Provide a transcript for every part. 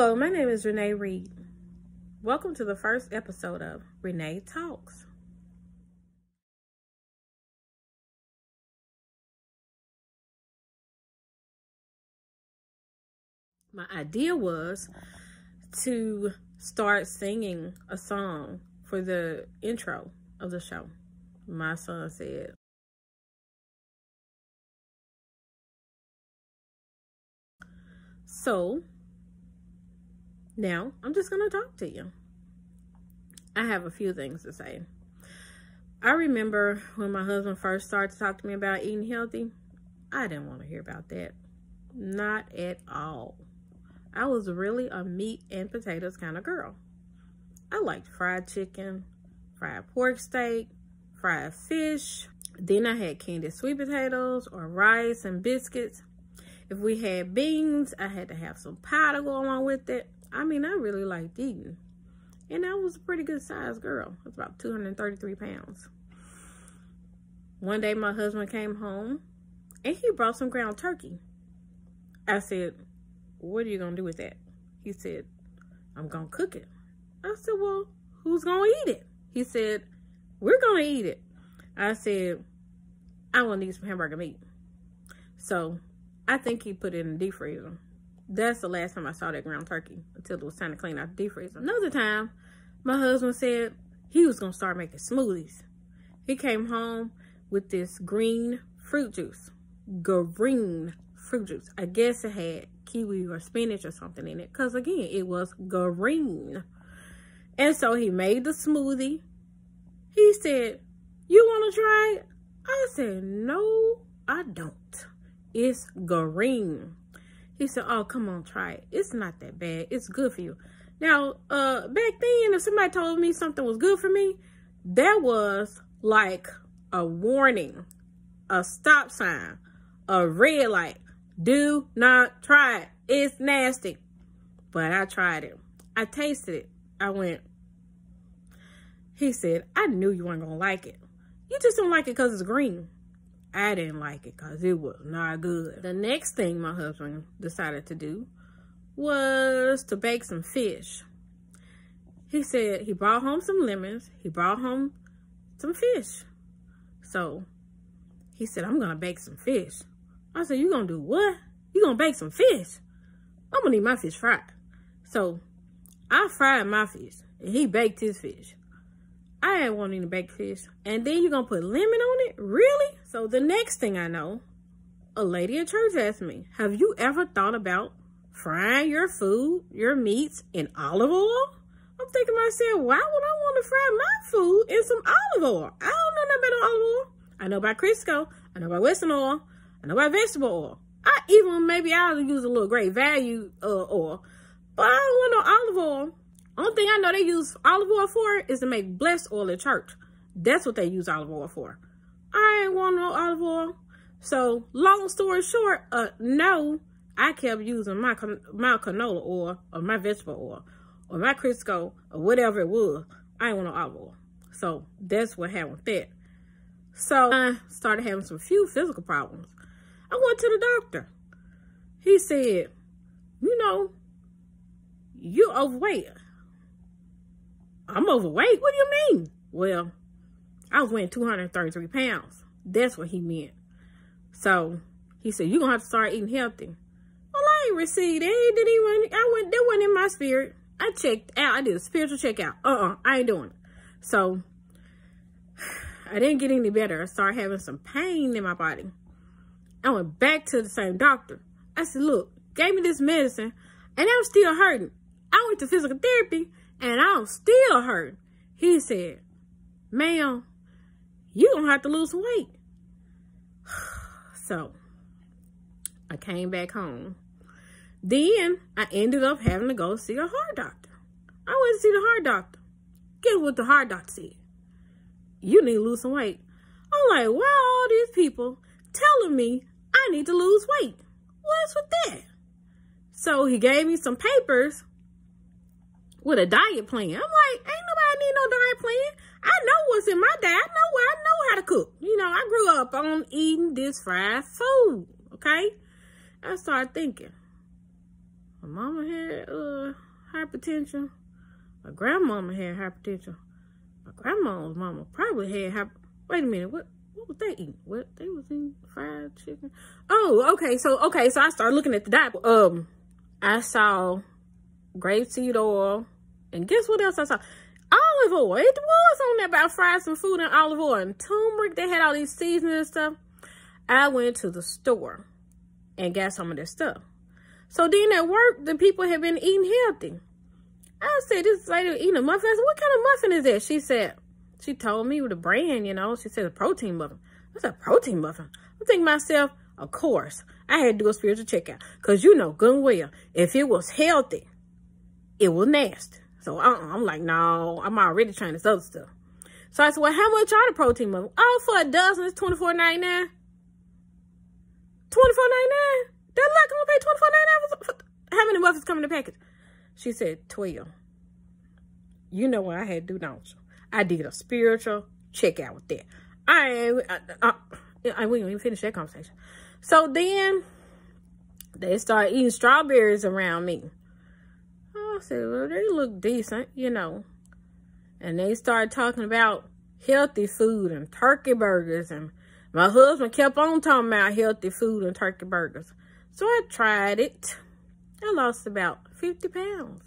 Hello, my name is Renee Reed. Welcome to the first episode of Renee Talks. My idea was to start singing a song for the intro of the show. My son said, so now I'm just going to talk to you. I have a few things to say. I remember when my husband first started to talk to me about eating healthy, I didn't want to hear about that. Not at all. I was really a meat and potatoes kind of girl. I liked fried chicken, fried pork steak, fried fish. Then I had candied sweet potatoes or rice and biscuits. If we had beans, I had to have some pie to go along with it. I mean, I really liked eating. And I was a pretty good sized girl. I was about 233 pounds. One day my husband came home and he brought some ground turkey. I said, what are you going to do with that? He said, I'm going to cook it. I said, well, who's going to eat it? He said, we're going to eat it. I said, I want to eat some hamburger meat. So I think he put it in the deep freezer. That's the last time I saw that ground turkey until it was time to clean out the deep freezer. Another time, my husband said he was going to start making smoothies. He came home with this green fruit juice. Green fruit juice. I guess it had kiwi or spinach or something in it. Because again, it was green. And so he made the smoothie. He said, you want to try it? I said, no, I don't. It's green. He said, oh, come on, try it. It's not that bad. It's good for you. Now, back then, if somebody told me something was good for me, that was like a warning, a stop sign, a red light. Do not try it. It's nasty. But I tried it. I tasted it. I went. He said, I knew you weren't going to like it. You just don't like it because it's green. I didn't like it because it was not good. The next thing my husband decided to do was to bake some fish. He said he brought home some lemons. He brought home some fish. So he said, I'm going to bake some fish. I said, you going to do what? You going to bake some fish? I'm going to need my fish fried. So I fried my fish and he baked his fish. I ain't wanting to bake fish. And then you're going to put lemon on it? Really? So the next thing I know, a lady at church asked me, have you ever thought about frying your food, your meats in olive oil? I'm thinking to myself, why would I want to fry my food in some olive oil? I don't know nothing about olive oil. I know about Crisco. I know about Western oil. I know about vegetable oil. I'll use a little great value oil. But I don't want no olive oil. Only thing I know they use olive oil for is to make blessed oil at church. That's what they use olive oil for. I ain't want no olive oil. So, long story short, no, I kept using my canola oil or my vegetable oil or my Crisco or whatever it was. I ain't want no olive oil. So, that's what happened with that. So, I started having some few physical problems. I went to the doctor. He said, you know, you're overweight. I'm overweight? What do you mean? Well, I was weighing 233 pounds. That's what he meant. So, he said, you're going to have to start eating healthy. Well, I ain't received it. That wasn't in my spirit. I checked out. I did a spiritual checkout. I ain't doing it. So, I didn't get any better. I started having some pain in my body. I went back to the same doctor. I said, look, gave me this medicine, and I'm still hurting. I went to physical therapy, and I'm still hurting. He said, ma'am, you're going to have to lose some weight. So, I came back home. Then, I ended up having to go see a heart doctor. I went to see the heart doctor. Guess what the heart doctor said? You need to lose some weight. I'm like, why are all these people telling me I need to lose weight? What's with that? So, he gave me some papers with a diet plan. I'm like, ain't nobody need no diet plan. I know what's in my diet. I know how to cook. You know, I grew up on eating this fried food, okay? I started thinking, My mama had hypertension. My grandmama had hypertension. My grandma's mama probably had wait a minute, what was they eating? What they was eating? Fried chicken. Oh, okay. So I started looking at the diet. I saw grapeseed oil, and guess what else I saw? Olive oil. It was on there about fried some food and olive oil and turmeric. They had all these seasonings and stuff. I went to the store and got some of that stuff. So then at work, the people had been eating healthy. I said, this lady was eating a muffin. I said, what kind of muffin is that? She said, she told me with a brand, you know. She said a protein muffin. I said, protein muffin? I'm thinking to myself, of course, I had to do a spiritual checkout. Because you know good and well, if it was healthy, it was nasty. So I'm like, no, I'm already trying this other stuff. So I said, well, how much are the protein muffins? Oh, for a dozen, it's $24.99. $24.99? They're like, I'm going to pay $24.99 for how many muffins come in the package? She said, 12. You know what I had to do, don't you? I did a spiritual checkout with that. We didn't even finish that conversation. So then they started eating strawberries around me. I said, well, they look decent, you know. And they started talking about healthy food and turkey burgers. And my husband kept on talking about healthy food and turkey burgers. So I tried it. I lost about 50 pounds.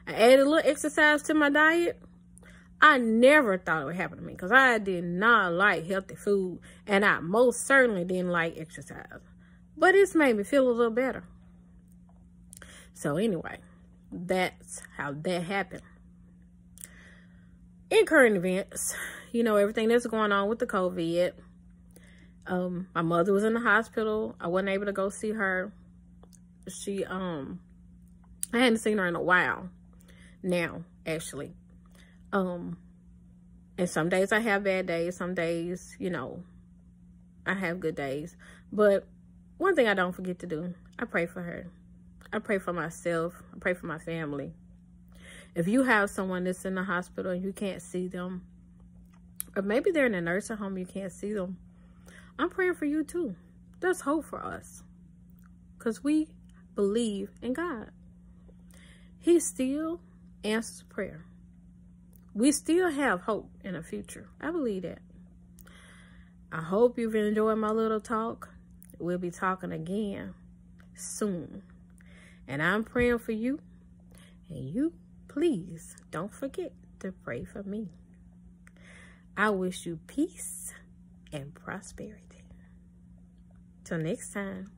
I added a little exercise to my diet. I never thought it would happen to me because I did not like healthy food. And I most certainly didn't like exercise. But it's made me feel a little better. So anyway, that's how that happened. In current events, you know, everything that's going on with the COVID. My mother was in the hospital. I wasn't able to go see her. I hadn't seen her in a while now, actually. And some days I have bad days. Some days, you know, I have good days. But one thing I don't forget to do, I pray for her. I pray for myself. I pray for my family. If you have someone that's in the hospital and you can't see them, or maybe they're in a nursing home, you can't see them, I'm praying for you too. There's hope for us. Because we believe in God. He still answers prayer. We still have hope in the future. I believe that. I hope you've enjoyed my little talk. We'll be talking again soon. And I'm praying for you. And you, please, don't forget to pray for me. I wish you peace and prosperity. Till next time.